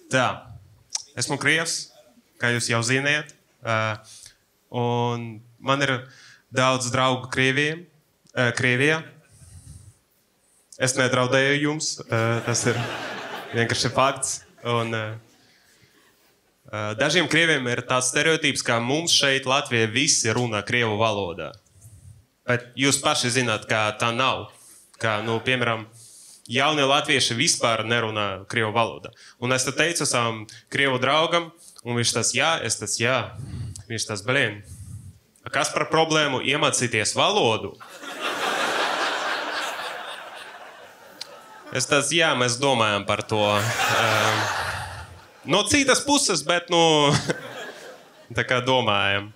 Tā, esmu krievs, kā jūs jau ziniet, un man ir daudz draugu Krievijā. Es nedraudēju jums, tas ir vienkārši fakts. Un, dažiem krieviem ir tāds stereotips, ka mums šeit Latvijā visi runā krievu valodā. Bet jūs paši zināt, ka tā nav. Kā, piemēram, jaunie latvieši vispār nerunā krievu valodā. Un es teicu savam krievu draugam, un viņš tas jā, es tas jā. Viņš tas, blin, kas par problēmu iemācīties valodu? Es tas jā, mēs domājam par to. No citas puses, bet, tā kā domājam.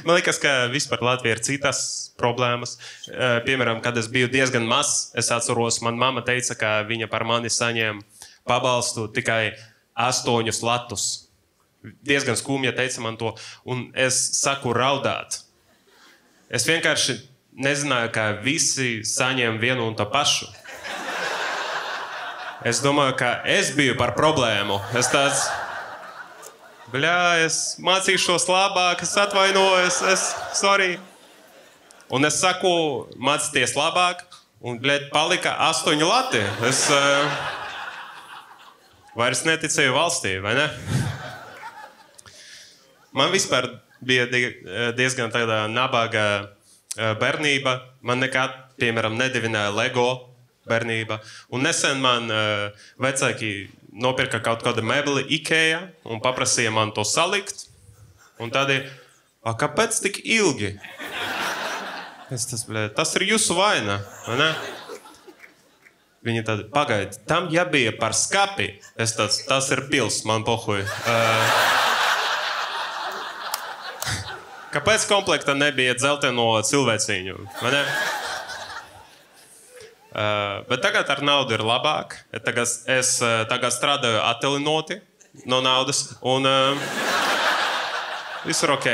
Man liekas, ka vispār Latvijā ir citas problēmas. Piemēram, kad es biju diezgan mazs, es atceros, man mamma teica, ka viņa par mani saņēma pabalstu tikai 8 latus. Diezgan skumja teica man to, un es saku raudāt. Es vienkārši nezināju, ka visi saņem vienu un tā pašu. Es domāju, ka es biju par problēmu. Es tāds... Bļā, es mācīšos labāk, es atvainojos, sorry. Un es saku, mācīties labāk, un, palika 8 lati. Es vairs neticēju valstī, vai ne? Man vispār bija diezgan tāda nabaga bērnība. Man nekad, piemēram, nedevināja Lego bērnība. Un nesen man vecāki nopirka kaut kādu mebeli Ikea un paprasīja man to salikt. Un tādī, kāpēc tik ilgi? Tas ir jūsu vaina, vai ne? Viņi tādi, pagaidi, tam jābija par skapi. Es tāds, tas ir pils, man pohuj. Kāpēc komplekta nebija dzelteno cilvēciņu, vai ne? Bet tagad ar naudu ir labāk. Es tagad strādāju atvaļinoti no naudas, un viss ir ok.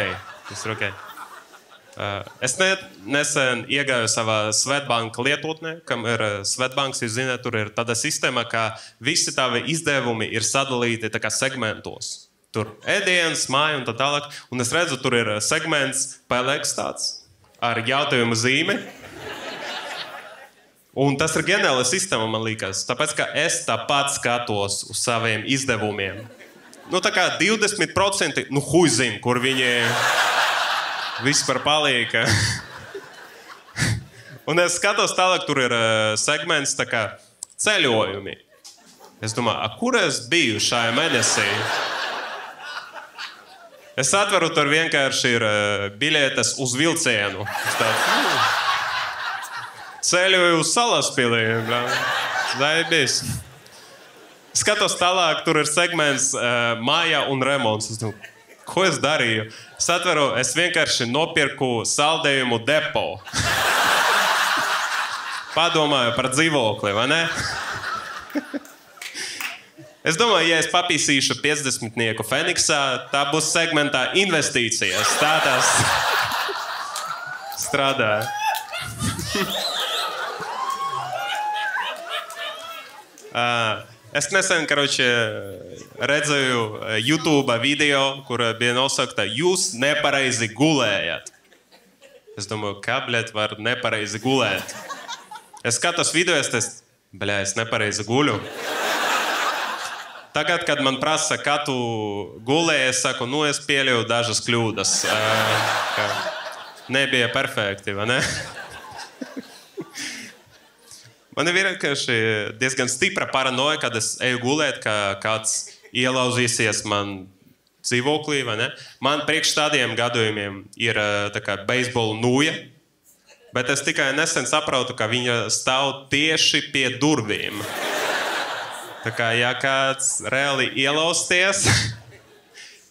Es nesen iegāju savā Svetbank lietotnē, kam ir Svetbanks, jūs zināt, tur ir tāda sistēma, ka visi tavi izdevumi ir sadalīti tā kā segmentos. Tur ēdienas, māja un tā tālāk. Un es redzu, tur ir segments PLX tāds ar jautājumu zīmi. Un tas ir ģeniāla sistēma, man liekas. Tāpēc, ka es tāpat skatos uz saviem izdevumiem. Tā kā 20%, huj zin, kur viņi vispār palika. Un es skatos tālāk, tur ir segments tā kā ceļojumi. Es domāju, kur es biju šajā mēnesī? Es atveru, tur vienkārši ir biļetes uz vilcienu. Ceļoju uz Salaspilī. Zaibis. Skatos tālāk, tur ir segments māja un remonts. Es domāju, ko es darīju? Es atveru, es vienkārši nopirku saldējumu depo. Padomāju par dzīvokli, vai ne? Es domāju, ja es papīsīšu 50 Feniksā, tā būs segmentā investīcijas. Tā tas strādā. Es nesen, redzēju YouTube video, kur bija nosakta, jūs nepareizi gulējat. Es domāju, kā, var nepareizi gulēt? Es skatos video, es nepareizi guļu. Tagad, kad man prasa, kā tu gulēji, es saku, es pieļauju dažas kļūdas. Nebija perfekti, vai ne? Man ir vienkārši diezgan stipra paranoja, kad es eju gulēt, ka kāds ielauzīsies man dzīvoklī, vai ne? Man priekš tādiem gadījumiem ir tā kā beisbola nūja, bet es tikai nesen sapratu, ka viņa stāv tieši pie durvīm. Tā kā, ja kāds reāli ielausties,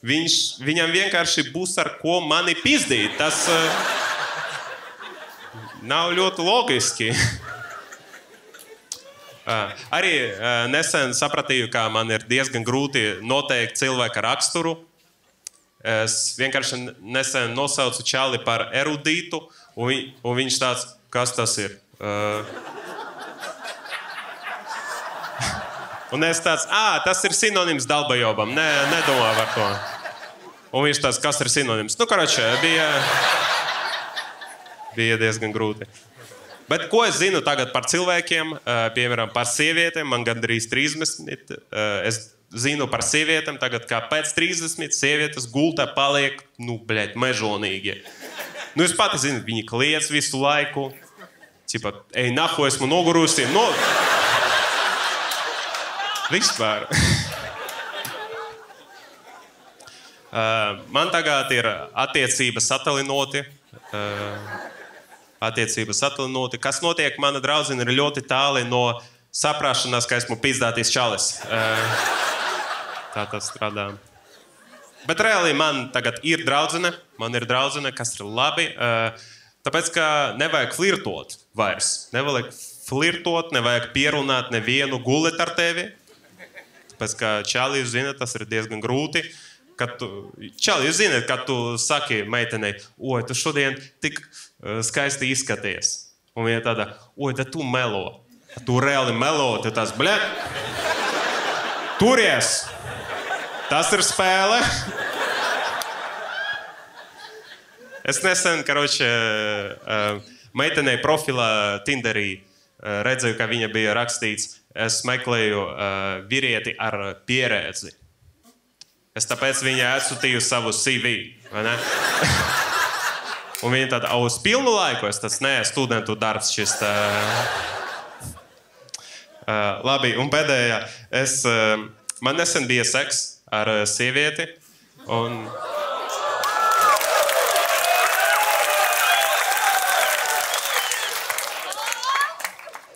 viņam vienkārši būs ar ko mani pizdīt. Tas nav ļoti logiski. Arī nesen sapratīju, ka man ir diezgan grūti noteikt cilvēka raksturu. Es vienkārši nesen nosaucu čali par erudītu, un viņš tāds, kas tas ir? Un es tāds, tas ir sinonims dalbajobam, nedomā par to. Un viņš tāds, kas ir sinonims? Nu, karoči, bija diezgan grūti. Bet ko es zinu tagad par cilvēkiem, piemēram, par sievietēm, man gandrīz 30, es zinu par sievietēm tagad, kā pēc 30 sievietes gultā paliek, mežonīgi. Nu, es pati zinu, viņi kliedz visu laiku, cipa, ej, nahu, esmu nogurusi, vispār. Man tagad ir attiecības satalinoti. Kas notiek, mana draudzene ir ļoti tāli no saprašanās, ka esmu pizdātīs čalis. Tā tas strādā. Bet reāli man tagad ir draudzene, kas ir labi, tāpēc, ka nevajag flirtot vairs. Nevajag flirtot, nevajag pierunāt nevienu gulēt ar tevi. Tāpēc, ka čali, jūs zināt, tas ir diezgan grūti. Čali, jūs zināt, kad tu saki meitenei, oi, tu šodien tik skaisti izskaties. Un viņa tāda, oi, tad tu melo. Tu reāli melo, tu tās, turies! Tas ir spēle. Es nesen, meitenei profilā Tinderī redzēju, ka viņa bija rakstīts, es meklēju vīrieti ar pieredzi. Es tāpēc viņai atsūtīju savu CV, vai ne? Un viņa tāda, uz pilnu laiku, es tāds, nē, studentu darbs šis tā. Labi, un pēdējā, man nesen bija seks ar sievieti, un...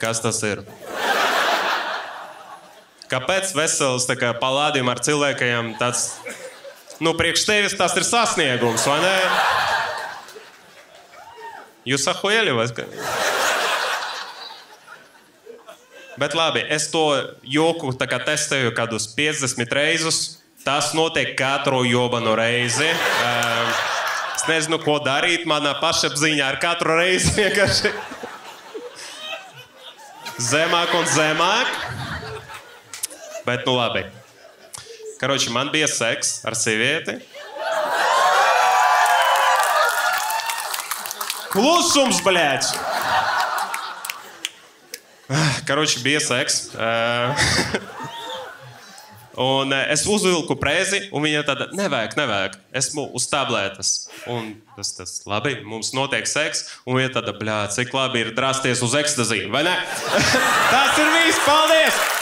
Kas tas ir? Kāpēc vesels palādījumi ar cilvēkiem tāds, priekš tevis tas ir sasniegums, vai ne? Jūs ahuēļi, vai? Bet labi, es to joku testēju kādus 50 reizus. Tas notiek katru jobanu reizi. Es nezinu, ko darīt, manā pašapziņā ar katru reizi vienkārši zemāk un zemāk. Bet, labi. Karoči, man bija seks ar sievieti. Klusums, bļēč! Karoči, bija seks. Un es uzvilku prezi, un viņa tāda, nevajag. Esmu uz tablētas. Un tas labi, mums notiek seks, un viņa tāda, cik labi ir drāsties uz ekstaziju, vai ne? Tas ir viss, paldies!